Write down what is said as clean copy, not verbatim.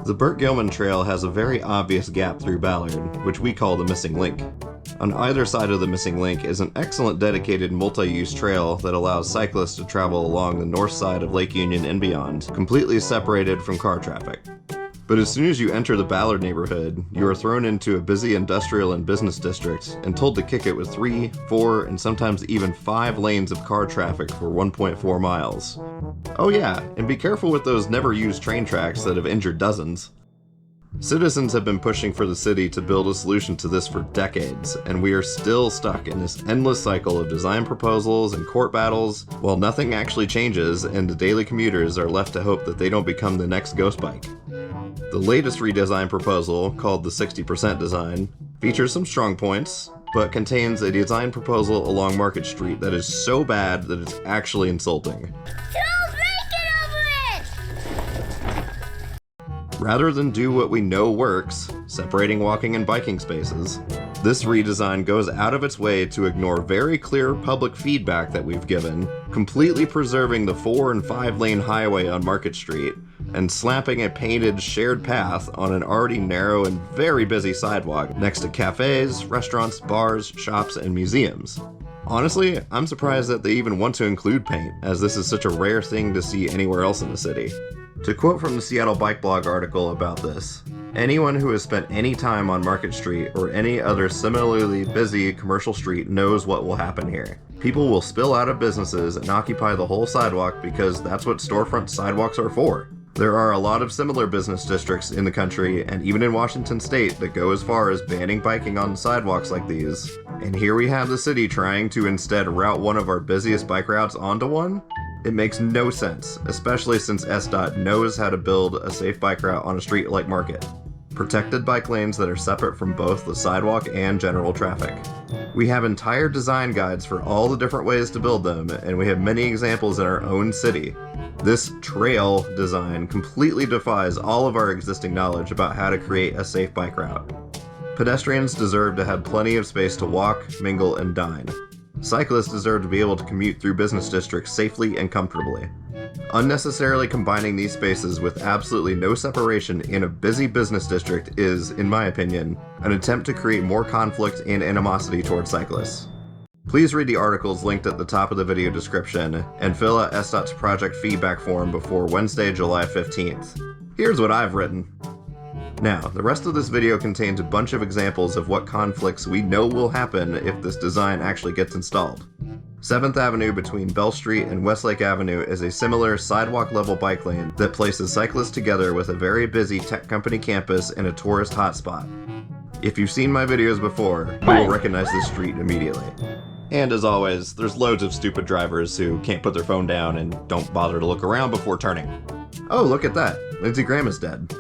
The Burke-Gilman Trail has a very obvious gap through Ballard, which we call the Missing Link. On either side of the Missing Link is an excellent dedicated multi-use trail that allows cyclists to travel along the north side of Lake Union and beyond, completely separated from car traffic. But as soon as you enter the Ballard neighborhood, you are thrown into a busy industrial and business district and told to kick it with 3, 4, and sometimes even 5 lanes of car traffic for 1.4 miles. Oh yeah, and be careful with those never-used train tracks that have injured dozens. Citizens have been pushing for the city to build a solution to this for decades, and we are still stuck in this endless cycle of design proposals and court battles, while nothing actually changes and the daily commuters are left to hope that they don't become the next ghost bike. The latest redesign proposal, called the 60% design, features some strong points, but contains a design proposal along Market Street that is so bad that it's actually insulting. Rather than do what we know works, separating walking and biking spaces, this redesign goes out of its way to ignore very clear public feedback that we've given, completely preserving the 4 and 5 lane highway on Market Street, and slapping a painted shared path on an already narrow and very busy sidewalk next to cafes, restaurants, bars, shops, and museums. Honestly, I'm surprised that they even want to include paint, as this is such a rare thing to see anywhere else in the city. To quote from the Seattle Bike Blog article about this, anyone who has spent any time on Market Street or any other similarly busy commercial street knows what will happen here. People will spill out of businesses and occupy the whole sidewalk because that's what storefront sidewalks are for. There are a lot of similar business districts in the country, and even in Washington state, that go as far as banning biking on sidewalks like these. And here we have the city trying to instead route one of our busiest bike routes onto one? It makes no sense, especially since SDOT knows how to build a safe bike route on a street like Market. Protected bike lanes that are separate from both the sidewalk and general traffic. We have entire design guides for all the different ways to build them, and we have many examples in our own city. This trail design completely defies all of our existing knowledge about how to create a safe bike route. Pedestrians deserve to have plenty of space to walk, mingle, and dine. Cyclists deserve to be able to commute through business districts safely and comfortably. Unnecessarily combining these spaces with absolutely no separation in a busy business district is, in my opinion, an attempt to create more conflict and animosity towards cyclists. Please read the articles linked at the top of the video description and fill out SDOT's project feedback form before Wednesday, July 15th. Here's what I've written. Now, the rest of this video contains a bunch of examples of what conflicts we know will happen if this design actually gets installed. 7th Avenue between Bell Street and Westlake Avenue is a similar sidewalk-level bike lane that places cyclists together with a very busy tech company campus and a tourist hotspot. If you've seen my videos before, you will recognize this street immediately. And as always, there's loads of stupid drivers who can't put their phone down and don't bother to look around before turning. Oh, look at that! Lindsey Graham is dead.